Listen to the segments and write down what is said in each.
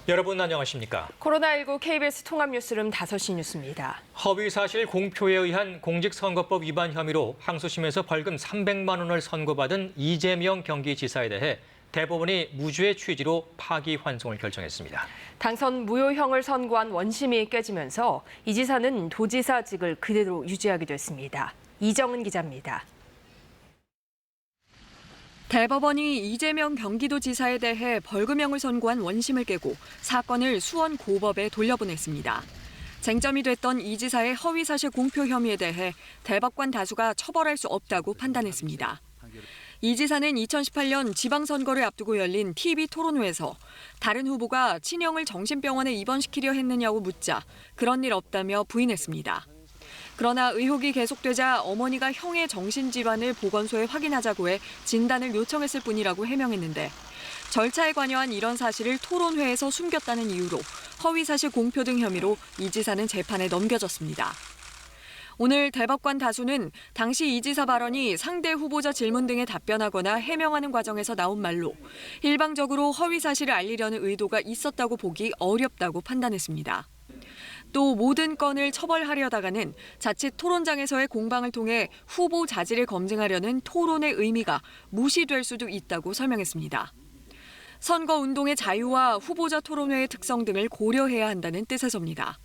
여러분 안녕하십니까? 코로나19 KBS 통합뉴스룸 5시 뉴스입니다. 허위사실 공표에 의한 공직선거법 위반 혐의로 항소심에서 벌금 300만 원을 선고받은 이재명 경기지사에 대해 대법원이 무죄의 취지로 파기환송을 결정했습니다. 당선 무효형을 선고한 원심이 깨지면서 이 지사는 도지사직을 그대로 유지하게 됐습니다. 이정은 기자입니다. 대법원이 이재명 경기도지사에 대해 벌금형을 선고한 원심을 깨고 사건을 수원 고법에 돌려보냈습니다. 쟁점이 됐던 이 지사의 허위사실 공표 혐의에 대해 대법관 다수가 처벌할 수 없다고 판단했습니다. 이 지사는 2018년 지방선거를 앞두고 열린 TV 토론회에서 다른 후보가 친형을 정신병원에 입원시키려 했느냐고 묻자 그런 일 없다며 부인했습니다. 그러나 의혹이 계속되자 어머니가 형의 정신질환을 보건소에 확인하자고 해 진단을 요청했을 뿐이라고 해명했는데 절차에 관여한 이런 사실을 토론회에서 숨겼다는 이유로 허위사실 공표 등 혐의로 이 지사는 재판에 넘겨졌습니다. 오늘 대법관 다수는 당시 이 지사 발언이 상대 후보자 질문 등에 답변하거나 해명하는 과정에서 나온 말로 일방적으로 허위사실을 알리려는 의도가 있었다고 보기 어렵다고 판단했습니다. 또 모든 건을 처벌하려다가는 자칫 토론장에서의 공방을 통해 후보 자질을 검증하려는 토론의 의미가 무시될 수도 있다고 설명했습니다. 선거운동의 자유와 후보자 토론회의 특성 등을 고려해야 한다는 뜻에서입니다.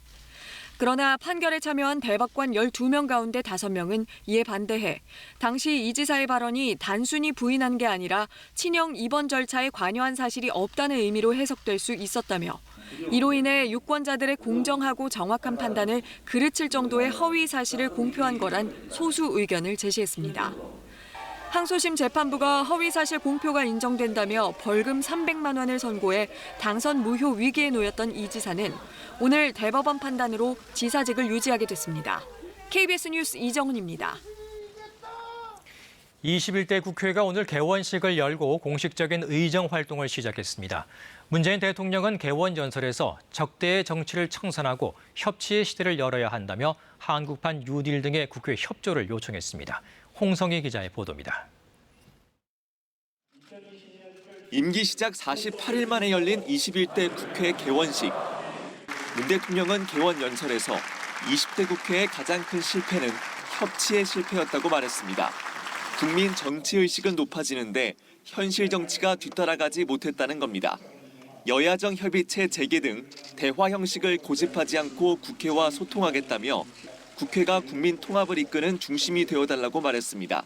그러나 판결에 참여한 대법관 12명 가운데 5명은 이에 반대해 당시 이 지사의 발언이 단순히 부인한 게 아니라 친형 입원 절차에 관여한 사실이 없다는 의미로 해석될 수 있었다며 이로 인해 유권자들의 공정하고 정확한 판단을 그르칠 정도의 허위 사실을 공표한 거란 소수 의견을 제시했습니다. 항소심 재판부가 허위 사실 공표가 인정된다며 벌금 300만 원을 선고해 당선 무효 위기에 놓였던 이 지사는 오늘 대법원 판단으로 지사직을 유지하게 됐습니다. KBS 뉴스 이정은입니다. 21대 국회가 오늘 개원식을 열고 공식적인 의정 활동을 시작했습니다. 문재인 대통령은 개원 연설에서 적대의 정치를 청산하고 협치의 시대를 열어야 한다며 한국판 뉴딜 등의 국회 협조를 요청했습니다. 홍성희 기자의 보도입니다. 임기 시작 48일 만에 열린 21대 국회 개원식. 문 대통령은 개원 연설에서 20대 국회의 가장 큰 실패는 협치의 실패였다고 말했습니다. 국민 정치의식은 높아지는데 현실 정치가 뒤따라가지 못했다는 겁니다. 여야정 협의체 재개 등 대화 형식을 고집하지 않고 국회와 소통하겠다며 국회가 국민 통합을 이끄는 중심이 되어달라고 말했습니다.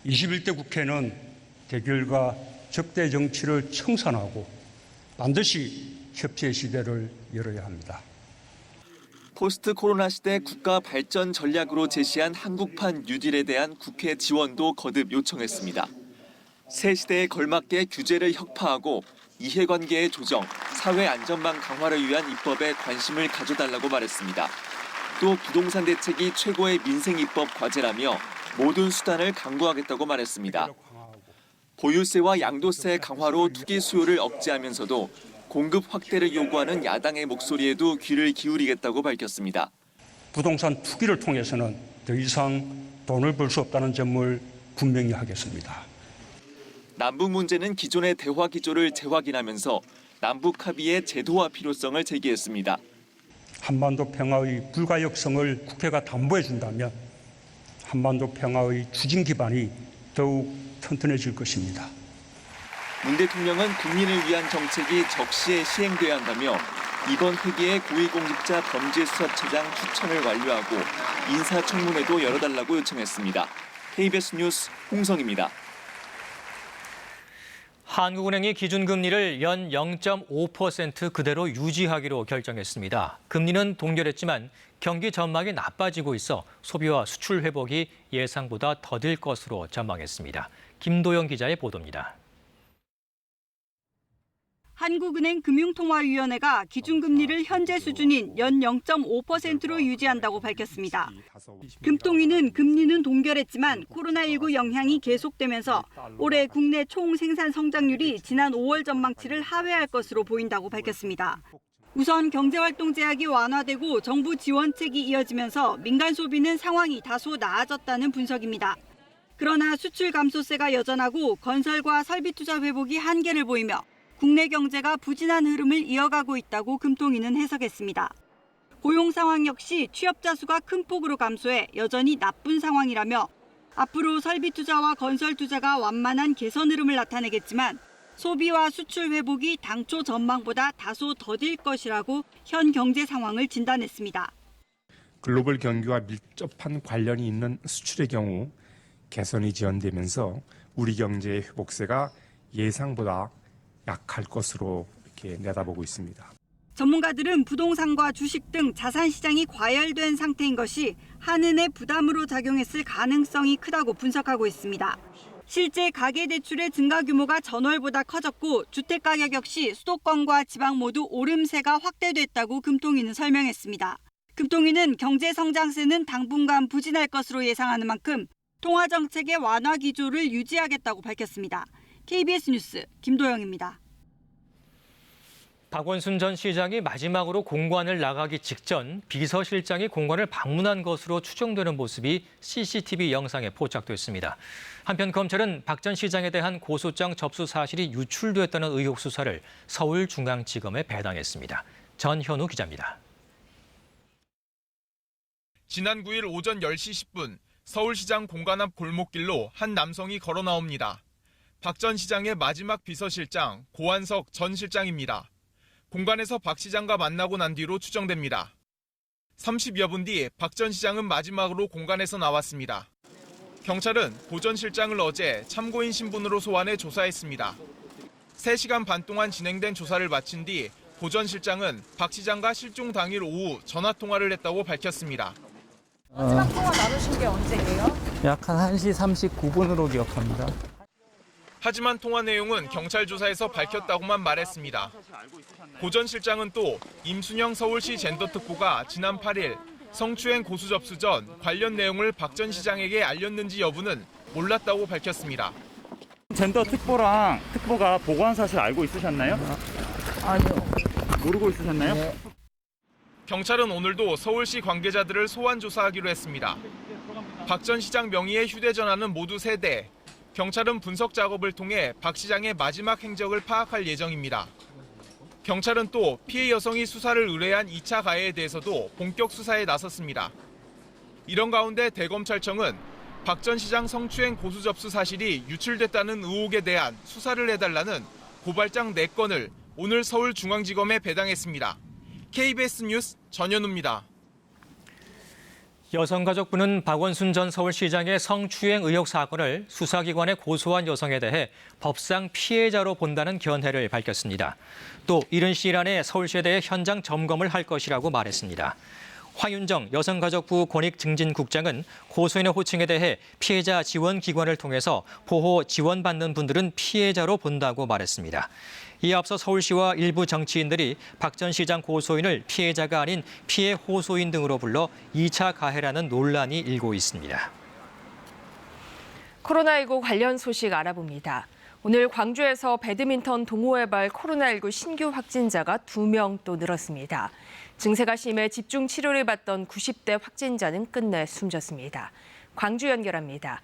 21대 국회는 대결과 적대 정치를 청산하고 반드시 협치의 시대를 열어야 합니다. 포스트 코로나 시대 국가 발전 전략으로 제시한 한국판 뉴딜에 대한 국회 지원도 거듭 요청했습니다. 새 시대에 걸맞게 규제를 혁파하고 이해관계의 조정, 사회 안전망 강화를 위한 입법에 관심을 가져달라고 말했습니다. 또 부동산 대책이 최고의 민생 입법 과제라며 모든 수단을 강구하겠다고 말했습니다. 보유세와 양도세 강화로 투기 수요를 억제하면서도 공급 확대를 요구하는 야당의 목소리에도 귀를 기울이겠다고 밝혔습니다. 부동산 투기를 통해서는 더 이상 돈을 벌 수 없다는 점을 분명히 하겠습니다. 남북 문제는 기존의 대화 기조를 재확인하면서 남북 합의의 제도화 필요성을 제기했습니다. 한반도 평화의 불가역성을 국회가 담보해 준다면 한반도 평화의 추진 기반이 더욱 튼튼해질 것입니다. 문 대통령은 국민을 위한 정책이 적시에 시행돼야 한다며 이번 회기에 고위공직자 범죄수사처장 추천을 완료하고 인사청문회도 열어달라고 요청했습니다. KBS 뉴스 홍성입니다. 한국은행이 기준금리를 연 0.5% 그대로 유지하기로 결정했습니다. 금리는 동결했지만 경기 전망이 나빠지고 있어 소비와 수출 회복이 예상보다 더딜 것으로 전망했습니다. 김도영 기자의 보도입니다. 한국은행 금융통화위원회가 기준금리를 현재 수준인 연 0.5%로 유지한다고 밝혔습니다. 금통위는 금리는 동결했지만 코로나19 영향이 계속되면서 올해 국내 총 생산 성장률이 지난 5월 전망치를 하회할 것으로 보인다고 밝혔습니다. 우선 경제활동 제약이 완화되고 정부 지원책이 이어지면서 민간 소비는 상황이 다소 나아졌다는 분석입니다. 그러나 수출 감소세가 여전하고 건설과 설비 투자 회복이 한계를 보이며 국내 경제가 부진한 흐름을 이어가고 있다고 금통위는 해석했습니다. 고용 상황 역시 취업자 수가 큰 폭으로 감소해 여전히 나쁜 상황이라며 앞으로 설비 투자와 건설 투자가 완만한 개선 흐름을 나타내겠지만 소비와 수출 회복이 당초 전망보다 다소 더딜 것이라고 현 경제 상황을 진단했습니다. 글로벌 경기와 밀접한 관련이 있는 수출의 경우 개선이 지연되면서 우리 경제의 회복세가 예상보다 약할 것으로 이렇게 내다보고 있습니다. 전문가들은 부동산과 주식 등 자산 시장이 과열된 상태인 것이 한은의 부담으로 작용했을 가능성이 크다고 분석하고 있습니다. 실제 가계대출의 증가 규모가 전월보다 커졌고 주택가격 역시 수도권과 지방 모두 오름세가 확대됐다고 금통위는 설명했습니다. 금통위는 경제성장세는 당분간 부진할 것으로 예상하는 만큼 통화정책의 완화 기조를 유지하겠다고 밝혔습니다. KBS 뉴스 김도영입니다. 박원순 전 시장이 마지막으로 공관을 나가기 직전 비서실장이 공관을 방문한 것으로 추정되는 모습이 CCTV 영상에 포착됐습니다. 한편 검찰은 박 전 시장에 대한 고소장 접수 사실이 유출됐다는 의혹 수사를 서울중앙지검에 배당했습니다. 전현우 기자입니다. 지난 9일 오전 10시 10분 서울시장 공관 앞 골목길로 한 남성이 걸어 나옵니다. 박 전 시장의 마지막 비서실장 고한석 전 실장입니다. 공관에서 박 시장과 만나고 난 뒤로 추정됩니다. 30여 분 뒤 박 전 시장은 마지막으로 공관에서 나왔습니다. 경찰은 고 전 실장을 어제 참고인 신분으로 소환해 조사했습니다. 3시간 반 동안 진행된 조사를 마친 뒤 고 전 실장은 박 시장과 실종 당일 오후 전화 통화를 했다고 밝혔습니다. 마지막 통화 나누신 게 언제예요? 약 한 1시 39분으로 기억합니다. 하지만 통화 내용은 경찰 조사에서 밝혔다고만 말했습니다. 고 전 실장은 또 임순영 서울시 젠더특보가 지난 8일 성추행 고수 접수 전 관련 내용을 박 전 시장에게 알렸는지 여부는 몰랐다고 밝혔습니다. 젠더 특보랑 특보가 보고한 사실 알고 있으셨나요? 아니요. 모르고 있으셨나요? 네. 경찰은 오늘도 서울시 관계자들을 소환 조사하기로 했습니다. 박 전 시장 명의의 휴대전화는 모두 3대. 경찰은 분석 작업을 통해 박 시장의 마지막 행적을 파악할 예정입니다. 경찰은 또 피해 여성이 수사를 의뢰한 2차 가해에 대해서도 본격 수사에 나섰습니다. 이런 가운데 대검찰청은 박 전 시장 성추행 고수 접수 사실이 유출됐다는 의혹에 대한 수사를 해달라는 고발장 4건을 오늘 서울중앙지검에 배당했습니다. KBS 뉴스 전현우입니다. 여성가족부는 박원순 전 서울시장의 성추행 의혹 사건을 수사기관에 고소한 여성에 대해 법상 피해자로 본다는 견해를 밝혔습니다. 또 이른 시일 안에 서울시에 대해 현장 점검을 할 것이라고 말했습니다. 황윤정 여성가족부 권익증진국장은 고소인의 호칭에 대해 피해자 지원 기관을 통해서 보호 지원받는 분들은 피해자로 본다고 말했습니다. 이에 앞서 서울시와 일부 정치인들이 박 전 시장 고소인을 피해자가 아닌 피해 호소인 등으로 불러 2차 가해라는 논란이 일고 있습니다. 코로나19 관련 소식 알아봅니다. 오늘 광주에서 배드민턴 동호회발 코로나19 신규 확진자가 2명 또 늘었습니다. 증세가 심해 집중 치료를 받던 90대 확진자는 끝내 숨졌습니다. 광주 연결합니다.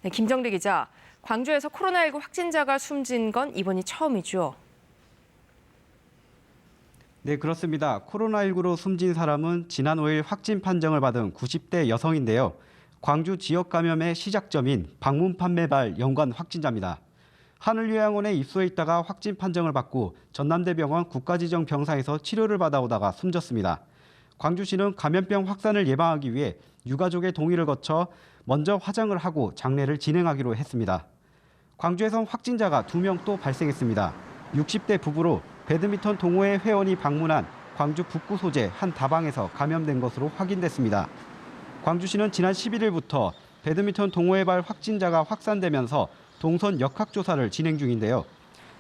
네, 김정대 기자, 광주에서 코로나19 확진자가 숨진 건 이번이 처음이죠? 네, 그렇습니다. 코로나19로 숨진 사람은 지난 5일 확진 판정을 받은 90대 여성인데요. 광주 지역 감염의 시작점인 방문 판매발 연관 확진자입니다. 하늘요양원에 입소해 있다가 확진 판정을 받고 전남대병원 국가지정병상에서 치료를 받아오다가 숨졌습니다. 광주시는 감염병 확산을 예방하기 위해 유가족의 동의를 거쳐 먼저 화장을 하고 장례를 진행하기로 했습니다. 광주에선 확진자가 2명 또 발생했습니다. 60대 부부로 배드민턴 동호회 회원이 방문한 광주 북구 소재 한 다방에서 감염된 것으로 확인됐습니다. 광주시는 지난 11일부터 배드민턴 동호회발 확진자가 확산되면서 동선 역학조사를 진행 중인데요.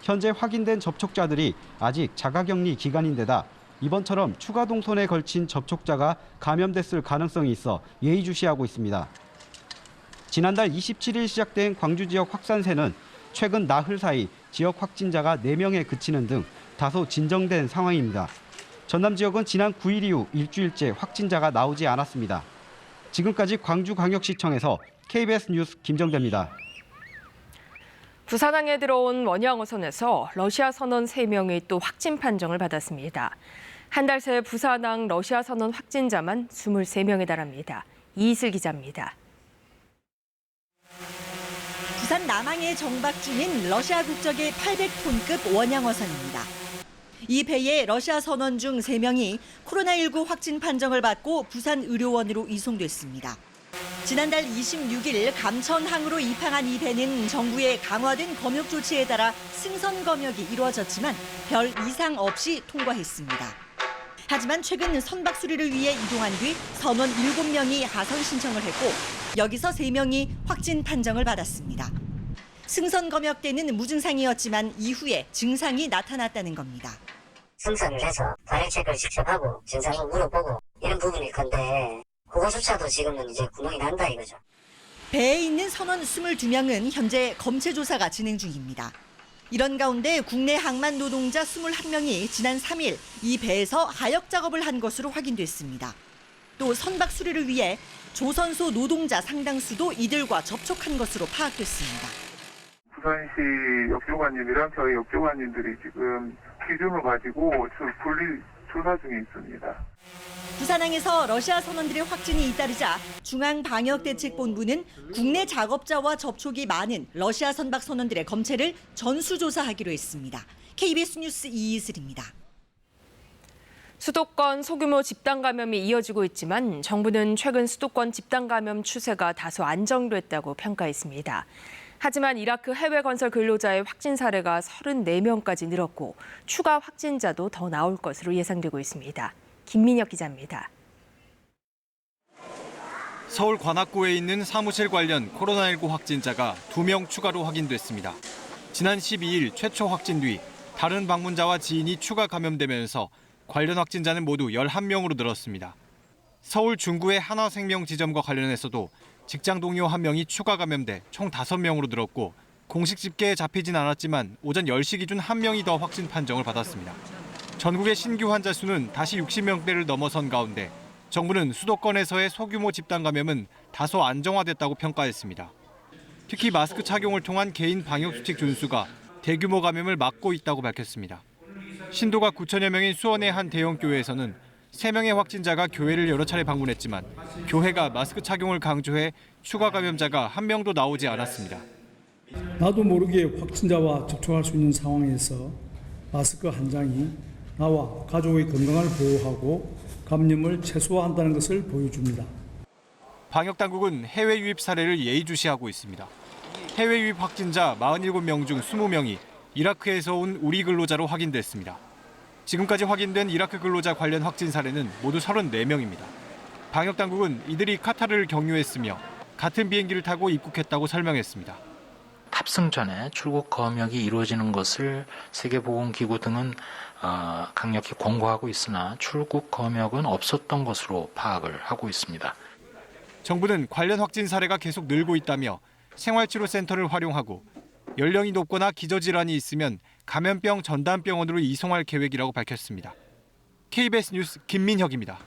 현재 확인된 접촉자들이 아직 자가격리 기간인데다 이번처럼 추가 동선에 걸친 접촉자가 감염됐을 가능성이 있어 예의주시하고 있습니다. 지난달 27일 시작된 광주 지역 확산세는 최근 나흘 사이 지역 확진자가 4명에 그치는 등 다소 진정된 상황입니다. 전남 지역은 지난 9일 이후 일주일째 확진자가 나오지 않았습니다. 지금까지 광주광역시청에서 KBS 뉴스 김정대입니다. 부산항에 들어온 원양어선에서 러시아 선원 3명이 또 확진 판정을 받았습니다. 한 달 새 부산항 러시아 선원 확진자만 23명에 달합니다. 이희슬 기자입니다. 부산 남항에 정박 중인 러시아 국적의 800톤급 원양어선입니다. 이 배에 러시아 선원 중 3명이 코로나19 확진 판정을 받고 부산 의료원으로 이송됐습니다. 지난달 26일 감천항으로 입항한 이 배는 정부의 강화된 검역 조치에 따라 승선 검역이 이루어졌지만 별 이상 없이 통과했습니다. 하지만 최근 선박 수리를 위해 이동한 뒤 선원 7명이 하선 신청을 했고 여기서 3명이 확진 판정을 받았습니다. 승선 검역 때는 무증상이었지만 이후에 증상이 나타났다는 겁니다. 승선을 해서 발열 체크를 직접 하고 증상을 물어보고 이런 부분일 건데 그거조차도 지금은 이제 구멍이 난다 이거죠. 배에 있는 선원 22명은 현재 검체 조사가 진행 중입니다. 이런 가운데 국내 항만 노동자 21명이 지난 3일 이 배에서 하역 작업을 한 것으로 확인됐습니다. 또 선박 수리를 위해 조선소 노동자 상당수도 이들과 접촉한 것으로 파악됐습니다. 부산시 역조관님이랑 저희 역조관님들이 지금 기준을 가지고 분리 조사 중에 있습니다. 부산항에서 러시아 선원들의 확진이 잇따르자 중앙방역대책본부는 국내 작업자와 접촉이 많은 러시아 선박 선원들의 검체를 전수조사하기로 했습니다. KBS 뉴스 이희슬입니다. 수도권 소규모 집단 감염이 이어지고 있지만 정부는 최근 수도권 집단 감염 추세가 다소 안정됐다고 평가했습니다. 하지만 이라크 해외 건설 근로자의 확진 사례가 34명까지 늘었고 추가 확진자도 더 나올 것으로 예상되고 있습니다. 김민혁 기자입니다. 서울 관악구에 있는 사무실 관련 코로나19 확진자가 2명 추가로 확인됐습니다. 지난 12일 최초 확진 뒤 다른 방문자와 지인이 추가 감염되면서 관련 확진자는 모두 11명으로 늘었습니다. 서울 중구의 하나생명 지점과 관련해서도 직장 동료 1명이 추가 감염돼 총 5명으로 늘었고 공식 집계에 잡히진 않았지만 오전 10시 기준 1명이 더 확진 판정을 받았습니다. 전국의 신규 환자 수는 다시 60명대를 넘어선 가운데 정부는 수도권에서의 소규모 집단 감염은 다소 안정화됐다고 평가했습니다. 특히 마스크 착용을 통한 개인 방역수칙 준수가 대규모 감염을 막고 있다고 밝혔습니다. 신도가 9천여 명인 수원의 한 대형 교회에서는 3명의 확진자가 교회를 여러 차례 방문했지만 교회가 마스크 착용을 강조해 추가 감염자가 1명도 나오지 않았습니다. 나도 모르게 확진자와 접촉할 수 있는 상황에서 마스크 한 장이 나와 가족의 건강을 보호하고 감염을 최소화한다는 것을 보여줍니다. 방역당국은 해외 유입 사례를 예의주시하고 있습니다. 해외 유입 확진자 47명 중 20명이 이라크에서 온 우리 근로자로 확인됐습니다. 지금까지 확인된 이라크 근로자 관련 확진 사례는 모두 34명입니다. 방역당국은 이들이 카타르를 경유했으며 같은 비행기를 타고 입국했다고 설명했습니다. 탑승 전에 출국 검역이 이루어지는 것을 세계보건기구 등은 강력히 권고하고 있으나 출국 검역은 없었던 것으로 파악을 하고 있습니다. 정부는 관련 확진 사례가 계속 늘고 있다며 생활치료센터를 활용하고 연령이 높거나 기저질환이 있으면 감염병 전담병원으로 이송할 계획이라고 밝혔습니다. KBS 뉴스 김민혁입니다.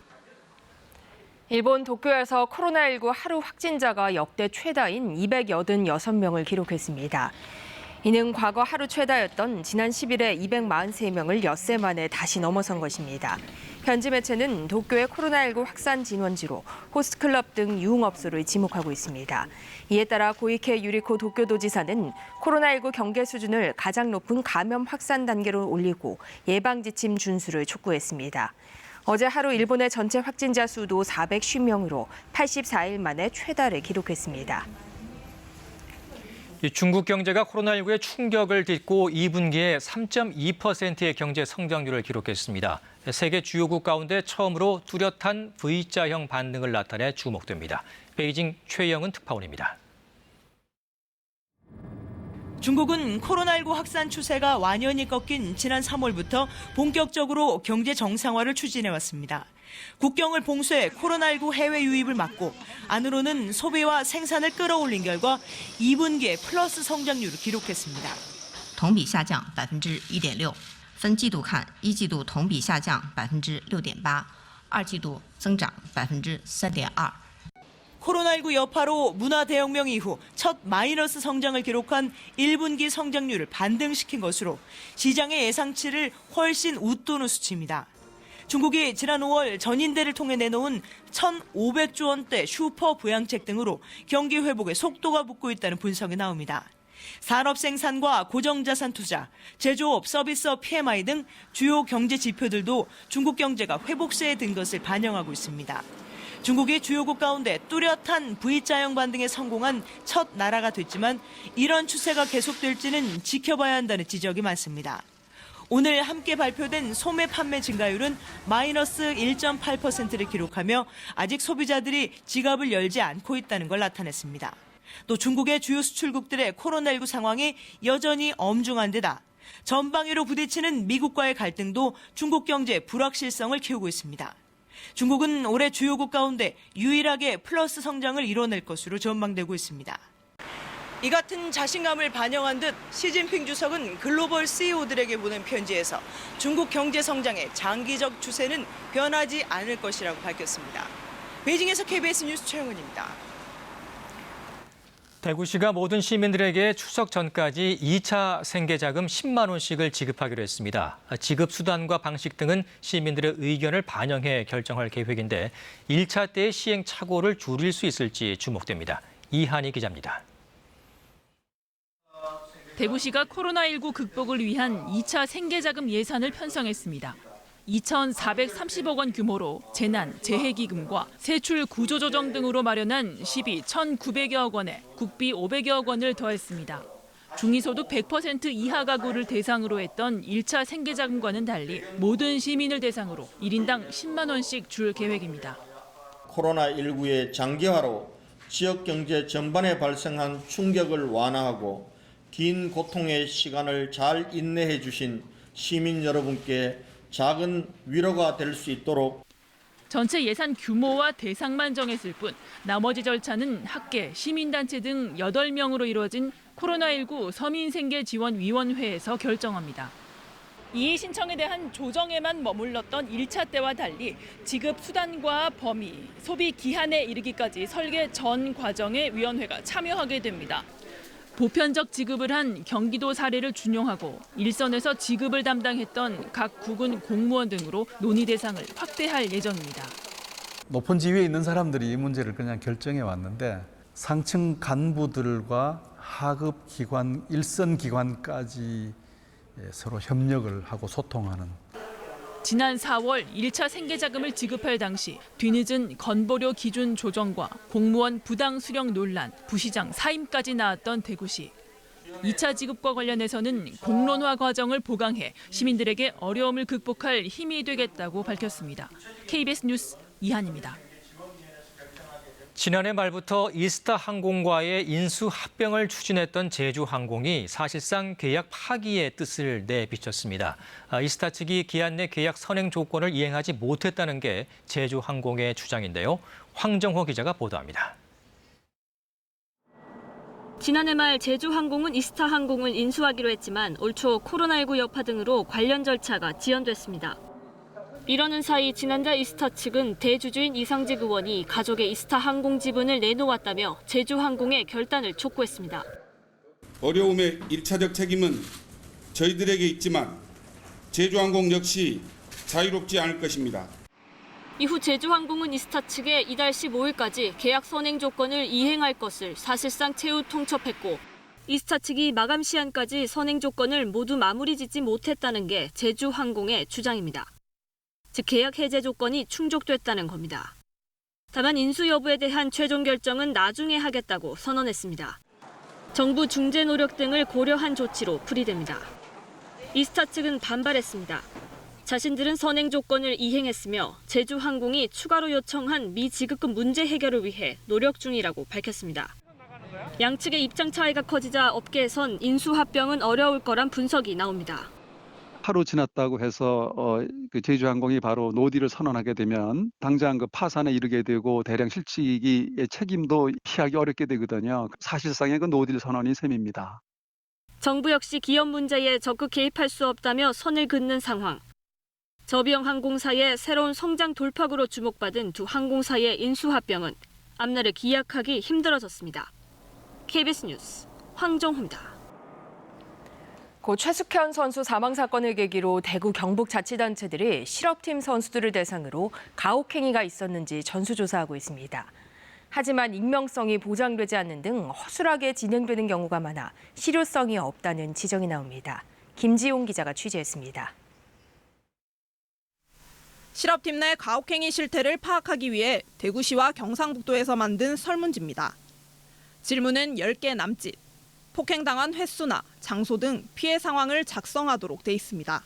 일본 도쿄에서 코로나19 하루 확진자가 역대 최다인 286명을 기록했습니다. 이는 과거 하루 최다였던 지난 10일에 243명을 엿새 만에 다시 넘어선 것입니다. 현지 매체는 도쿄의 코로나19 확산 진원지로 호스트클럽 등 유흥업소를 지목하고 있습니다. 이에 따라 고이케 유리코 도쿄도지사는 코로나19 경계 수준을 가장 높은 감염 확산 단계로 올리고 예방 지침 준수를 촉구했습니다. 어제 하루 일본의 전체 확진자 수도 450명으로 84일 만에 최다를 기록했습니다. 중국 경제가 코로나19의 충격을 딛고 2분기에 3.2%의 경제 성장률을 기록했습니다. 세계 주요국 가운데 처음으로 뚜렷한 V자형 반등을 나타내 주목됩니다. 베이징 최영은 특파원입니다. 중국은 코로나19 확산 추세가 완연히 꺾인 지난 3월부터 본격적으로 경제 정상화를 추진해왔습니다. 국경을 봉쇄해 코로나19 해외 유입을 막고 안으로는 소비와 생산을 끌어올린 결과 2분기에 플러스 성장률을 기록했습니다. 同比下降 1.6%， 分季度看，一季度同比下降 6.8%， 二季度增长 3.2%。 코로나19 여파로 문화 대혁명 이후 첫 마이너스 성장을 기록한 1분기 성장률을 반등시킨 것으로 시장의 예상치를 훨씬 웃도는 수치입니다. 중국이 지난 5월 전인대를 통해 내놓은 1,500조 원대 슈퍼 부양책 등으로 경기 회복에 속도가 붙고 있다는 분석이 나옵니다. 산업 생산과 고정자산 투자, 제조업, 서비스업 PMI 등 주요 경제 지표들도 중국 경제가 회복세에 든 것을 반영하고 있습니다. 중국이 주요국 가운데 뚜렷한 V자형 반등에 성공한 첫 나라가 됐지만 이런 추세가 계속될지는 지켜봐야 한다는 지적이 많습니다. 오늘 함께 발표된 소매 판매 증가율은 마이너스 1.8%를 기록하며 아직 소비자들이 지갑을 열지 않고 있다는 걸 나타냈습니다. 또 중국의 주요 수출국들의 코로나19 상황이 여전히 엄중한 데다 전방위로 부딪히는 미국과의 갈등도 중국 경제의 불확실성을 키우고 있습니다. 중국은 올해 주요국 가운데 유일하게 플러스 성장을 이뤄낼 것으로 전망되고 있습니다. 이 같은 자신감을 반영한 듯 시진핑 주석은 글로벌 CEO들에게 보낸 편지에서 중국 경제 성장의 장기적 추세는 변하지 않을 것이라고 밝혔습니다. 베이징에서 KBS 뉴스 최영은입니다. 대구시가 모든 시민들에게 추석 전까지 2차 생계자금 10만 원씩을 지급하기로 했습니다. 지급 수단과 방식 등은 시민들의 의견을 반영해 결정할 계획인데 1차 때의 시행착오를 줄일 수 있을지 주목됩니다. 이한희 기자입니다. 대구시가 코로나19 극복을 위한 2차 생계자금 예산을 편성했습니다. 2,430억 원 규모로 재난, 재해기금과 세출 구조조정 등으로 마련한 시비 1,900여억 원에 국비 500여억 원을 더했습니다. 중위소득 100% 이하 가구를 대상으로 했던 1차 생계자금과는 달리 모든 시민을 대상으로 1인당 10만 원씩 줄 계획입니다. 코로나19의 장기화로 지역 경제 전반에 발생한 충격을 완화하고 긴 고통의 시간을 잘 인내해 주신 시민 여러분께 작은 위로가 될 수 있도록 전체 예산 규모와 대상만 정했을 뿐 나머지 절차는 학계, 시민단체 등 8명으로 이루어진 코로나19 서민생계지원위원회에서 결정합니다. 이의 신청에 대한 조정에만 머물렀던 1차 때와 달리 지급 수단과 범위, 소비 기한에 이르기까지 설계 전 과정에 위원회가 참여하게 됩니다. 보편적 지급을 한 경기도 사례를 준용하고 일선에서 지급을 담당했던 각 구군 공무원 등으로 논의 대상을 확대할 예정입니다. 높은 지위에 있는 사람들이 이 문제를 그냥 결정해 왔는데 상층 간부들과 하급 기관, 일선 기관까지 서로 협력을 하고 소통하는. 지난 4월 1차 생계자금을 지급할 당시 뒤늦은 건보료 기준 조정과 공무원 부당 수령 논란, 부시장 사임까지 나왔던 대구시. 2차 지급과 관련해서는 공론화 과정을 보강해 시민들에게 어려움을 극복할 힘이 되겠다고 밝혔습니다. KBS 뉴스 이한입니다. 지난해 말부터 이스타 항공과의 인수 합병을 추진했던 제주항공이 사실상 계약 파기의 뜻을 내비쳤습니다. 이스타 측이 기한 내 계약 선행 조건을 이행하지 못했다는 게 제주항공의 주장인데요. 황정호 기자가 보도합니다. 지난해 말 제주항공은 이스타항공을 인수하기로 했지만 올 초 코로나19 여파 등으로 관련 절차가 지연됐습니다. 이러는 사이 지난달 이스타 측은 대주주인 이상직 의원이 가족의 이스타항공 지분을 내놓았다며 제주항공의 결단을 촉구했습니다. 어려움의 1차적 책임은 저희들에게 있지만 제주항공 역시 자유롭지 않을 것입니다. 이후 제주항공은 이스타 측에 이달 15일까지 계약 선행 조건을 이행할 것을 사실상 최후 통첩했고 이스타 측이 마감 시한까지 선행 조건을 모두 마무리 짓지 못했다는 게 제주항공의 주장입니다. 즉 계약 해제 조건이 충족됐다는 겁니다. 다만 인수 여부에 대한 최종 결정은 나중에 하겠다고 선언했습니다. 정부 중재 노력 등을 고려한 조치로 풀이됩니다. 이스타 측은 반발했습니다. 자신들은 선행 조건을 이행했으며 제주항공이 추가로 요청한 미지급금 문제 해결을 위해 노력 중이라고 밝혔습니다. 양측의 입장 차이가 커지자 업계에선 인수 합병은 어려울 거란 분석이 나옵니다. 하루 지났다고 해서 그 제주항공이 바로 노딜을 선언하게 되면 당장 그 파산에 이르게 되고 대량 실직의 책임도 피하기 어렵게 되거든요. 사실상의 그 노딜 선언인 셈입니다. 정부 역시 기업 문제에 적극 개입할 수 없다며 선을 긋는 상황. 저비용 항공사의 새로운 성장 돌파구로 주목받은 두 항공사의 인수합병은 앞날을 기약하기 힘들어졌습니다. KBS 뉴스 황정호입니다. 고 최숙현 선수 사망 사건을 계기로 대구 경북자치단체들이 실업팀 선수들을 대상으로 가혹행위가 있었는지 전수조사하고 있습니다. 하지만 익명성이 보장되지 않는 등 허술하게 진행되는 경우가 많아 실효성이 없다는 지적이 나옵니다. 김지용 기자가 취재했습니다. 실업팀 내 가혹행위 실태를 파악하기 위해 대구시와 경상북도에서 만든 설문지입니다. 질문은 10개 남짓, 폭행당한 횟수나 장소 등 피해 상황을 작성하도록 돼 있습니다.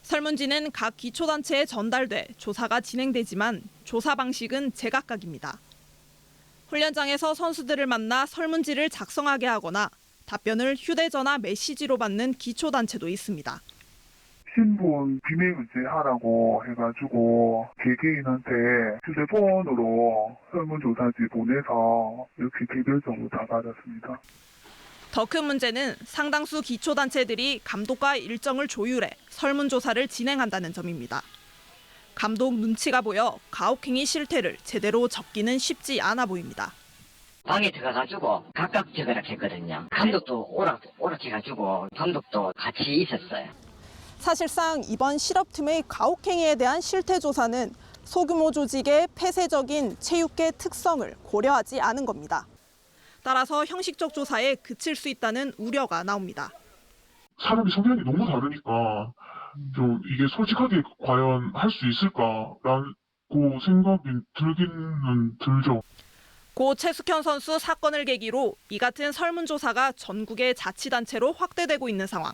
설문지는 각 기초단체에 전달돼 조사가 진행되지만 조사 방식은 제각각입니다. 훈련장에서 선수들을 만나 설문지를 작성하게 하거나 답변을 휴대전화 메시지로 받는 기초단체도 있습니다. 신분 비밀 유지하라고 해가지고 개개인한테 휴대폰으로 설문조사지 보내서 이렇게 개별적으로 다 받았습니다. 더 큰 문제는 상당수 기초단체들이 감독과 일정을 조율해 설문조사를 진행한다는 점입니다. 감독 눈치가 보여 가혹행위 실태를 제대로 적기는 쉽지 않아 보입니다. 방에 들어가가지고 각각 적으라 했거든요. 감독도 오락해가지고 감독도 같이 있었어요. 사실상 이번 실업팀의 가혹행위에 대한 실태 조사는 소규모 조직의 폐쇄적인 체육계 특성을 고려하지 않은 겁니다. 따라서 형식적 조사에 그칠 수 있다는 우려가 나옵니다. 사람이 성향이 너무 다르니까 좀 이게 솔직하게 과연 할 수 있을까라고 생각이 들기는 들죠. 고 최숙현 선수 사건을 계기로 이 같은 설문조사가 전국의 자치단체로 확대되고 있는 상황.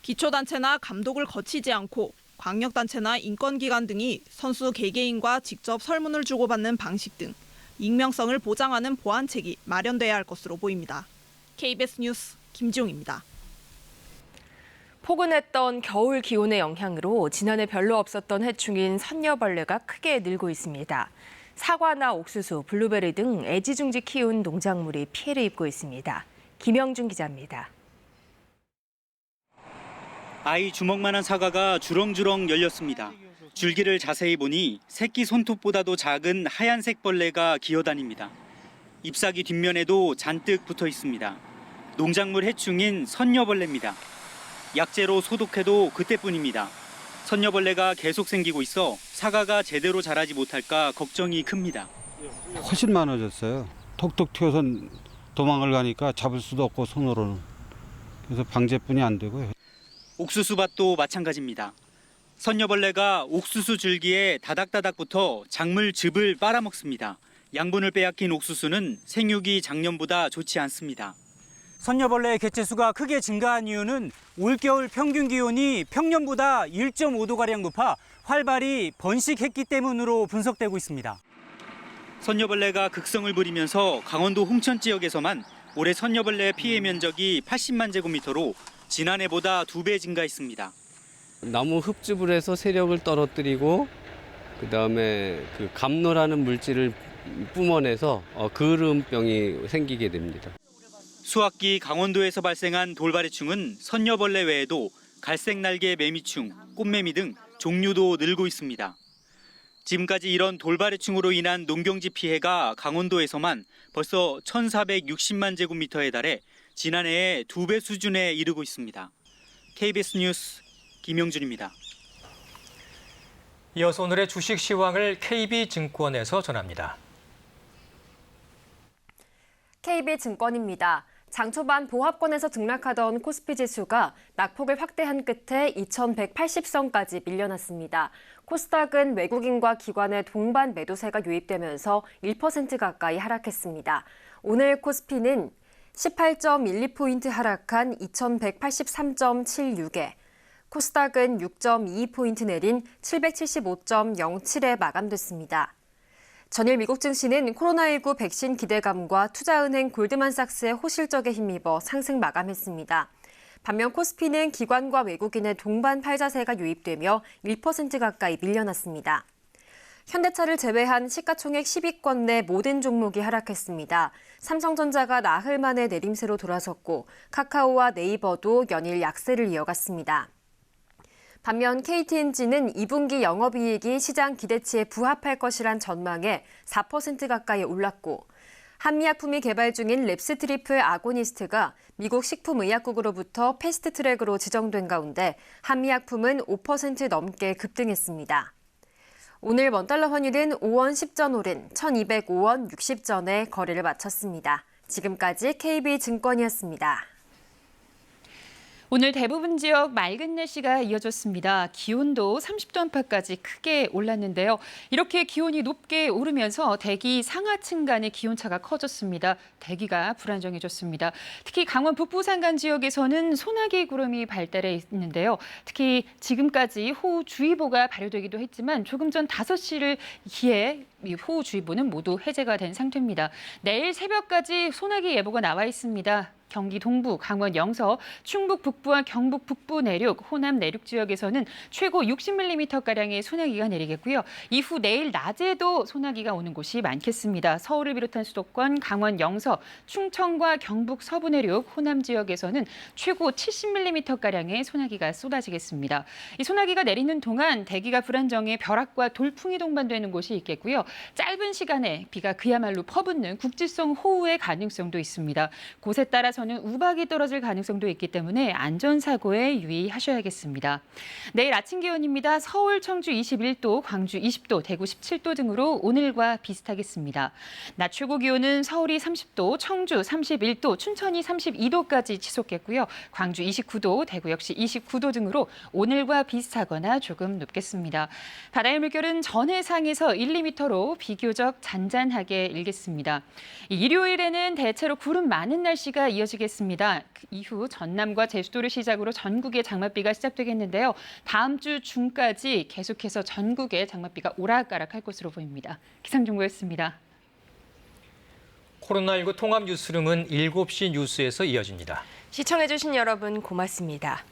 기초단체나 감독을 거치지 않고 광역단체나 인권기관 등이 선수 개개인과 직접 설문을 주고받는 방식 등 익명성을 보장하는 보완책이 마련돼야 할 것으로 보입니다. KBS 뉴스 김지용입니다. 포근했던 겨울 기온의 영향으로 지난해 별로 없었던 해충인 선녀벌레가 크게 늘고 있습니다. 사과나 옥수수, 블루베리 등 애지중지 키운 농작물이 피해를 입고 있습니다. 김영준 기자입니다. 아이 주먹만한 사과가 주렁주렁 열렸습니다. 줄기를 자세히 보니 새끼 손톱보다도 작은 하얀색 벌레가 기어다닙니다. 잎사귀 뒷면에도 잔뜩 붙어 있습니다. 농작물 해충인 선녀벌레입니다. 약재로 소독해도 그때뿐입니다. 선녀벌레가 계속 생기고 있어 사과가 제대로 자라지 못할까 걱정이 큽니다. 훨씬 많아졌어요. 톡톡 튀어서 도망을 가니까 잡을 수도 없고 손으로는. 그래서 방제뿐이 안 되고요. 옥수수밭도 마찬가지입니다. 선녀벌레가 옥수수 줄기에 다닥다닥 붙어 작물 즙을 빨아먹습니다. 양분을 빼앗긴 옥수수는 생육이 작년보다 좋지 않습니다. 선녀벌레의 개체수가 크게 증가한 이유는 올겨울 평균 기온이 평년보다 1.5도가량 높아 활발히 번식했기 때문으로 분석되고 있습니다. 선녀벌레가 극성을 부리면서 강원도 홍천 지역에서만 올해 선녀벌레 피해 면적이 80만 제곱미터로 지난해보다 2배 증가했습니다. 나무 흡집을 해서 세력을 떨어뜨리고 그다음에 그 감노라는 물질을 뿜어내서 그름병이 생기게 됩니다. 수학기 강원도에서 발생한 돌발해충은 선녀벌레 외에도 갈색날개 매미충, 꽃매미 등 종류도 늘고 있습니다. 지금까지 이런 돌발해충으로 인한 농경지 피해가 강원도에서만 벌써 1,460만 제곱미터에 달해 지난해의 2배 수준에 이르고 있습니다. KBS 뉴스 김영준입니다. 이어서 오늘의 주식 시황을 KB증권에서 전합니다. KB증권입니다. 장 초반 보합권에서 등락하던 코스피 지수가 낙폭을 확대한 끝에 2180선까지 밀려났습니다. 코스닥은 외국인과 기관의 동반 매도세가 유입되면서 1% 가까이 하락했습니다. 오늘 코스피는 18.12포인트 하락한 2183.76에 코스닥은 6.22포인트 내린 775.07에 마감됐습니다. 전일 미국 증시는 코로나19 백신 기대감과 투자은행 골드만삭스의 호실적에 힘입어 상승 마감했습니다. 반면 코스피는 기관과 외국인의 동반 팔자세가 유입되며 1% 가까이 밀려났습니다. 현대차를 제외한 시가총액 10위권 내 모든 종목이 하락했습니다. 삼성전자가 나흘 만에 내림세로 돌아섰고 카카오와 네이버도 연일 약세를 이어갔습니다. 반면 KT&G는 2분기 영업이익이 시장 기대치에 부합할 것이란 전망에 4% 가까이 올랐고 한미약품이 개발 중인 랩스 트리플 아고니스트가 미국 식품의약국으로부터 패스트트랙으로 지정된 가운데 한미약품은 5% 넘게 급등했습니다. 오늘 원달러 환율은 5원 10전 오른 1,205원 60전에 거래를 마쳤습니다. 지금까지 KB증권이었습니다. 오늘 대부분 지역 맑은 날씨가 이어졌습니다. 기온도 30도 안팎까지 크게 올랐는데요. 이렇게 기온이 높게 오르면서 대기 상하층 간의 기온차가 커졌습니다. 대기가 불안정해졌습니다. 특히 강원 북부 산간 지역에서는 소나기 구름이 발달해 있는데요. 특히 지금까지 호우주의보가 발효되기도 했지만 조금 전 5시를 기해 이 호우주의보는 모두 해제가 된 상태입니다. 내일 새벽까지 소나기 예보가 나와 있습니다. 경기 동부, 강원 영서, 충북 북부와 경북 북부 내륙, 호남 내륙 지역에서는 최고 60mm가량의 소나기가 내리겠고요. 이후 내일 낮에도 소나기가 오는 곳이 많겠습니다. 서울을 비롯한 수도권, 강원 영서, 충청과 경북 서부 내륙, 호남 지역에서는 최고 70mm가량의 소나기가 쏟아지겠습니다. 이 소나기가 내리는 동안 대기가 불안정해 벼락과 돌풍이 동반되는 곳이 있겠고요. 짧은 시간에 비가 그야말로 퍼붓는 국지성 호우의 가능성도 있습니다. 곳에 따라서는 우박이 떨어질 가능성도 있기 때문에 안전사고에 유의하셔야겠습니다. 내일 아침 기온입니다. 서울, 청주 21도, 광주 20도, 대구 17도 등으로 오늘과 비슷하겠습니다. 낮 최고 기온은 서울이 30도, 청주 31도, 춘천이 32도까지 치솟겠고요. 광주 29도, 대구 역시 29도 등으로 오늘과 비슷하거나 조금 높겠습니다. 바다의 물결은 전해상에서 1, 2m로 비교적 잔잔하게 일겠습니다. 일요일에는 대체로 구름 많은 날씨가 이어지겠습니다. 이후 전남과 제주도를 시작으로 전국에 장맛비가 시작되겠는데요. 다음 주 중까지 계속해서 전국에 장맛비가 오락가락할 것으로 보입니다. 기상정보였습니다. 코로나19 통합 뉴스룸은 7시 뉴스에서 이어집니다. 시청해주신 여러분 고맙습니다.